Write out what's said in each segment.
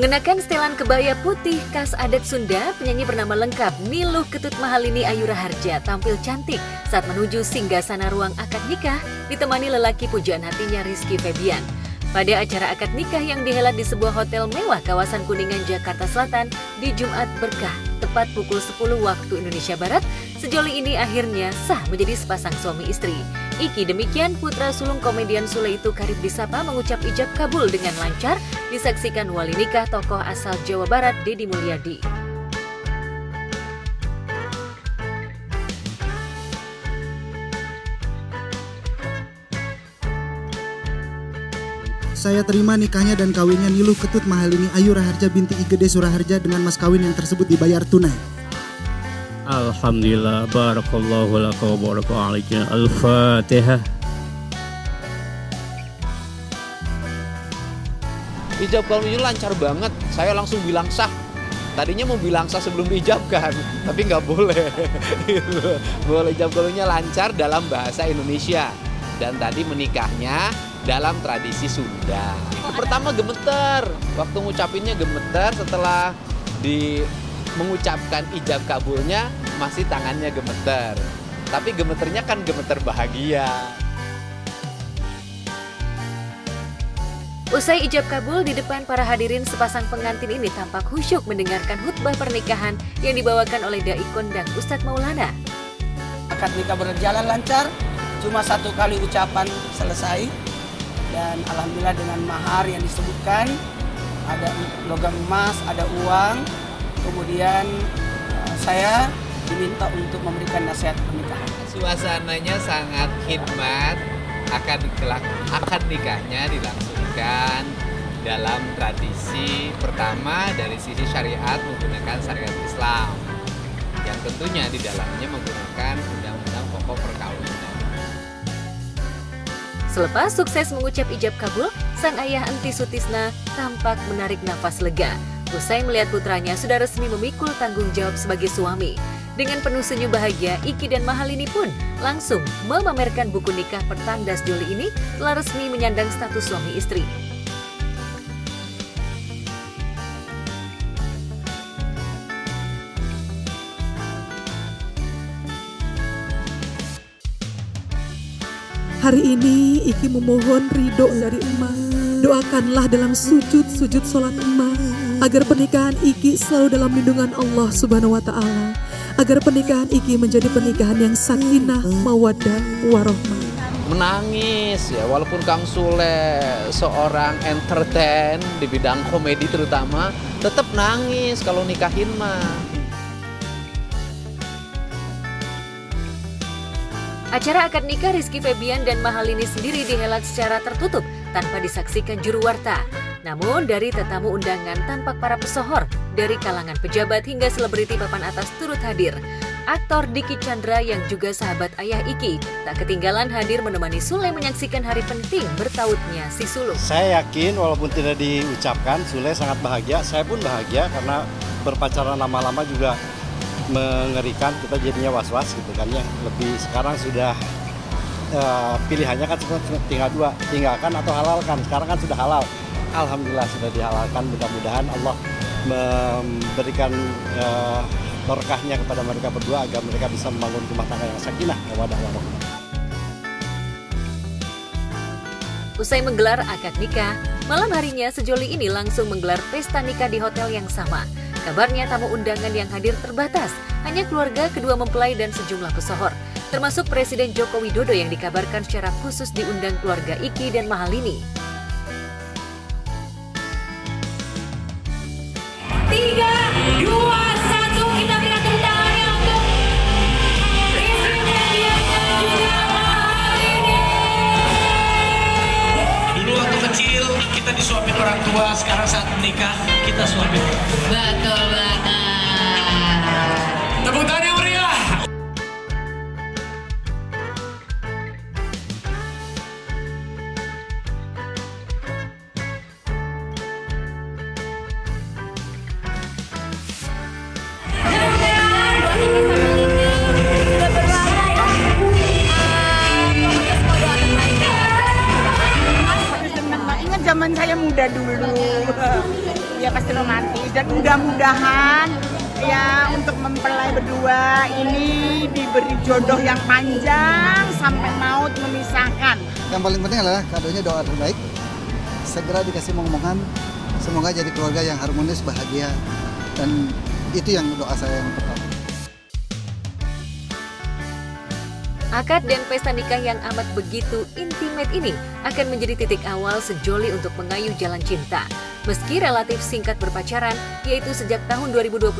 Mengenakan setelan kebaya putih khas adat Sunda, penyanyi bernama lengkap Niluh Ketut Mahalini Ayu Raharja tampil cantik saat menuju singgasana ruang akad nikah ditemani lelaki pujaan hatinya Rizky Febian. Pada acara akad nikah yang dihelat di sebuah hotel mewah kawasan Kuningan, Jakarta Selatan di Jumat Berkah, tepat pukul 10 waktu Indonesia Barat, sejoli ini akhirnya sah menjadi sepasang suami istri. Iki demikian putra sulung komedian Sule itu karib disapa mengucap ijab kabul dengan lancar, disaksikan wali nikah tokoh asal Jawa Barat Deddy Mulyadi. Saya terima nikahnya dan kawinnya Niluh Ketut Mahalini Ayu Raharja binti Igede Suraharja dengan mas kawin yang tersebut dibayar tunai. Alhamdulillah, barakallahu laka wa baraka alaika. Al-Fatihah. Ijab kabul ini lancar banget, saya langsung bilang sah. Tadinya mau bilang sah sebelum diijabkan, tapi nggak boleh. Boleh, ijab kabulnya lancar dalam bahasa Indonesia. Dan tadi menikahnya dalam tradisi Sunda. Pertama gemeter, waktu ngucapinnya gemeter, setelah mengucapkan ijab kabulnya masih tangannya gemeter. Tapi gemeternya kan gemeter bahagia. Usai ijab kabul di depan para hadirin, sepasang pengantin ini tampak khusyuk mendengarkan khutbah pernikahan yang dibawakan oleh Dai Kondang Ustadz Maulana. Akad nikah berjalan lancar, cuma satu kali ucapan selesai. Dan alhamdulillah dengan mahar yang disebutkan, ada logam emas, ada uang. Kemudian saya diminta untuk memberikan nasihat pernikahan. Suasananya sangat khidmat, akad nikahnya dilangsungkan dalam tradisi pertama dari sisi syariat menggunakan syariat Islam, yang tentunya di dalamnya menggunakan undang-undang pokok perkawinan. Selepas sukses mengucap ijab kabul, sang ayah Enti Sutisna tampak menarik nafas lega. Usai melihat putranya sudah resmi memikul tanggung jawab sebagai suami. Dengan penuh senyum bahagia, Iki dan Mahalini pun langsung memamerkan buku nikah pertanda sejoli ini telah resmi menyandang status suami istri. Hari ini Iki memohon ridho dari emak. Doakanlah dalam sujud sholat emak agar pernikahan Iki selalu dalam lindungan Allah Subhanahu wa Ta'ala, agar pernikahan Iki menjadi pernikahan yang sakinah, mawaddah, warahmah. Menangis ya, walaupun Kang Sule seorang entertain di bidang komedi terutama, tetap nangis kalau nikahin mah. Acara akad nikah Rizky Febian dan Mahalini sendiri dihelat secara tertutup tanpa disaksikan juru warta. Namun dari tetamu undangan tampak para pesohor dari kalangan pejabat hingga selebriti papan atas turut hadir. Aktor Diki Chandra yang juga sahabat ayah Iki tak ketinggalan hadir menemani Sule menyaksikan hari penting bertautnya si sulung. Saya yakin walaupun tidak diucapkan, Sule sangat bahagia. Saya pun bahagia karena berpacaran lama-lama juga mengerikan, kita jadinya was-was gitu kan ya. Lebih sekarang sudah pilihannya kan tinggal dua, tinggalkan atau halalkan. Sekarang kan sudah halal, alhamdulillah sudah dihalalkan. Mudah-mudahan Allah memberikan berkahnya kepada mereka berdua agar mereka bisa membangun rumah tangga yang sakinah, mawaddah, warahmah. Usai menggelar akad nikah, malam harinya sejoli ini langsung menggelar pesta nikah di hotel yang sama. Kabarnya tamu undangan yang hadir terbatas, hanya keluarga kedua mempelai dan sejumlah pesohor, termasuk Presiden Joko Widodo yang dikabarkan secara khusus diundang keluarga Iki dan Mahalini. 3, 2, 1, kita berikan tepuk tangannya untuk Rizky Febian dan juga Mahalini. Dulu waktu kecil kita disuapin orang tua, sekarang saat menikah kita suapin. Betul banget. Tepuk tangan yang meriah. Ingat zaman saya muda dulu. ya pasti romantis, dan mudah-mudahan ya untuk mempelai berdua ini diberi jodoh yang panjang sampai maut memisahkan. Yang paling penting adalah kadonya doa terbaik, segera dikasih momongan, semoga jadi keluarga yang harmonis, bahagia, dan itu yang doa saya yang pertama. Akad dan pesta nikah yang amat begitu intimate ini akan menjadi titik awal sejoli untuk mengayuh jalan cinta. Meski relatif singkat berpacaran, yaitu sejak tahun 2022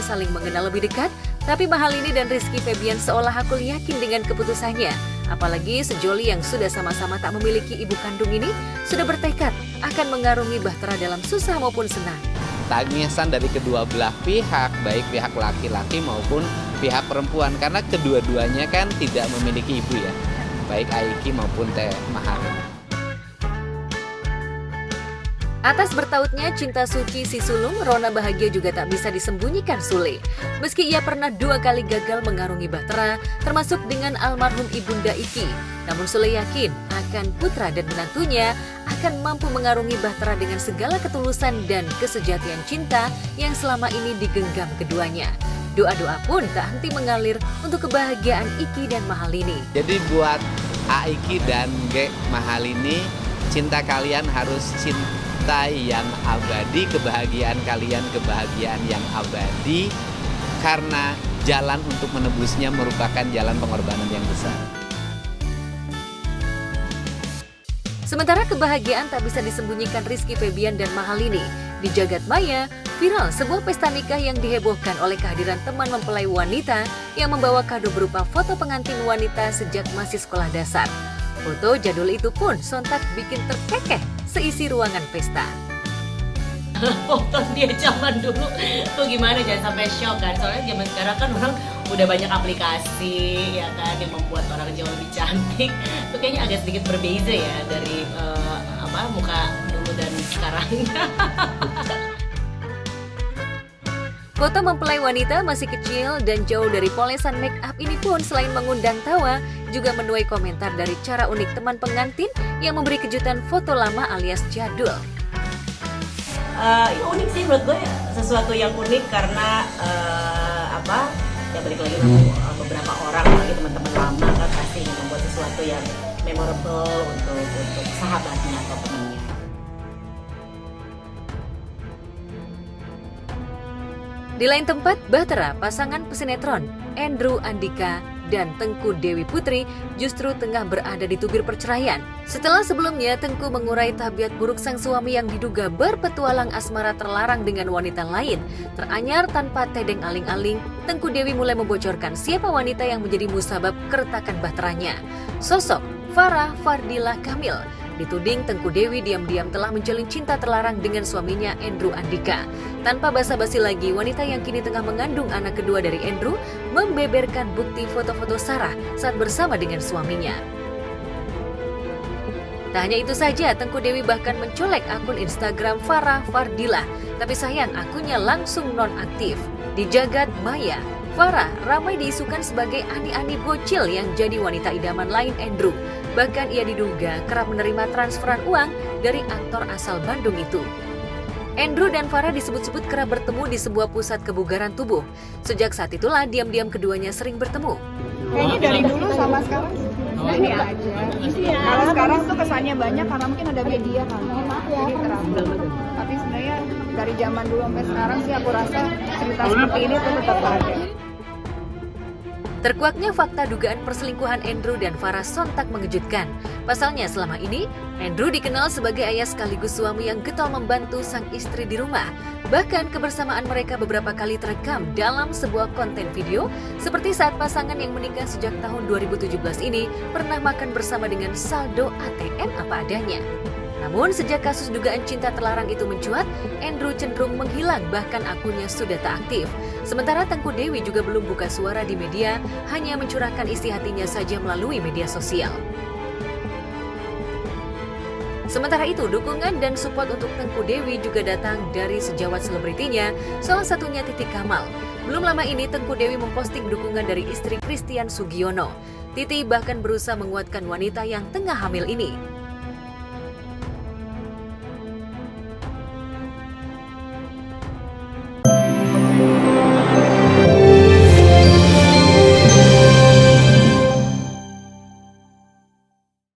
saling mengenal lebih dekat, tapi Mahalini dan Rizky Febian seolah hakul yakin dengan keputusannya. Apalagi sejoli yang sudah sama-sama tak memiliki ibu kandung ini sudah bertekad akan mengarungi bahtera dalam susah maupun senang. Tangisan dari kedua belah pihak, baik pihak laki-laki maupun pihak perempuan, karena kedua-duanya kan tidak memiliki ibu ya, baik Aiki maupun Teh Mahalini. Atas bertautnya cinta suci si sulung, Rona bahagia juga tak bisa disembunyikan Sule. Meski ia pernah 2 kali gagal mengarungi bahtera, termasuk dengan almarhum ibunda Iki, namun Sule yakin akan putra dan menantunya akan mampu mengarungi bahtera dengan segala ketulusan dan kesejatian cinta yang selama ini digenggam keduanya. Doa-doa pun tak henti mengalir untuk kebahagiaan Iki dan Mahalini. Jadi buat Aiki dan Ge Mahalini, cinta kalian harus cinta yang abadi, kebahagiaan kalian kebahagiaan yang abadi, karena jalan untuk menebusnya merupakan jalan pengorbanan yang besar. Sementara kebahagiaan tak bisa disembunyikan Rizky Febian dan Mahalini. Di jagat maya, viral sebuah pesta nikah yang dihebohkan oleh kehadiran teman mempelai wanita yang membawa kado berupa foto pengantin wanita sejak masih sekolah dasar. Foto jadul itu pun sontak bikin terkekeh seisi ruangan pesta. Foto dia zaman dulu tuh gimana, jangan sampai shock kan, soalnya zaman sekarang kan orang udah banyak aplikasi ya kan yang membuat orang jauh lebih cantik. Itu kayaknya agak sedikit berbeda ya dari muka dulu dan sekarang. Foto mempelai wanita masih kecil dan jauh dari polesan make up ini pun selain mengundang tawa, juga menuai komentar dari cara unik teman pengantin yang memberi kejutan foto lama alias jadul. Ya unik sih menurut gue, sesuatu yang unik karena ya balik lagi beberapa orang lagi teman-teman lama kan pasti ingin membuat sesuatu yang memorable untuk sahabatnya atau temannya. Di lain tempat, bahtera pasangan pesinetron Andrew Andika dan Tengku Dewi Putri justru tengah berada di tubir perceraian. Setelah sebelumnya Tengku mengurai tabiat buruk sang suami yang diduga berpetualang asmara terlarang dengan wanita lain. Teranyar tanpa tedeng aling-aling, Tengku Dewi mulai membocorkan siapa wanita yang menjadi musabab keretakan bahteranya. Sosok Farah Fardila Kamil. Dituding Tengku Dewi diam-diam telah menjalin cinta terlarang dengan suaminya Andrew Andika. Tanpa basa-basi lagi, wanita yang kini tengah mengandung anak kedua dari Andrew membeberkan bukti foto-foto Sarah saat bersama dengan suaminya. Tak hanya itu saja, Tengku Dewi bahkan mencolek akun Instagram Farah Fardila. Tapi sayang, akunnya langsung nonaktif. Di jagat maya, Farah ramai diisukan sebagai ani-ani bocil yang jadi wanita idaman lain Andrew. Bahkan ia diduga kerap menerima transferan uang dari aktor asal Bandung itu. Andrew dan Farah disebut-sebut kerap bertemu di sebuah pusat kebugaran tubuh. Sejak saat itulah diam-diam keduanya sering bertemu. Kayaknya dari dulu sama sekarang ini aja. Kalau sekarang tuh kesannya banyak karena mungkin ada media kan. Jadi terang. Tapi sebenarnya dari zaman dulu sampai sekarang sih aku rasa cerita seperti ini tuh tetap ada. Terkuaknya fakta dugaan perselingkuhan Andrew dan Farah sontak mengejutkan. Pasalnya selama ini, Andrew dikenal sebagai ayah sekaligus suami yang getol membantu sang istri di rumah. Bahkan kebersamaan mereka beberapa kali terekam dalam sebuah konten video, seperti saat pasangan yang menikah sejak tahun 2017 ini pernah makan bersama dengan saldo ATM apa adanya. Namun sejak kasus dugaan cinta terlarang itu mencuat, Andrew cenderung menghilang, bahkan akunnya sudah tak aktif. Sementara Tengku Dewi juga belum buka suara di media, hanya mencurahkan isi hatinya saja melalui media sosial. Sementara itu, dukungan dan support untuk Tengku Dewi juga datang dari sejawat selebritinya, salah satunya Titi Kamal. Belum lama ini Tengku Dewi memposting dukungan dari istri Christian Sugiono. Titi bahkan berusaha menguatkan wanita yang tengah hamil ini.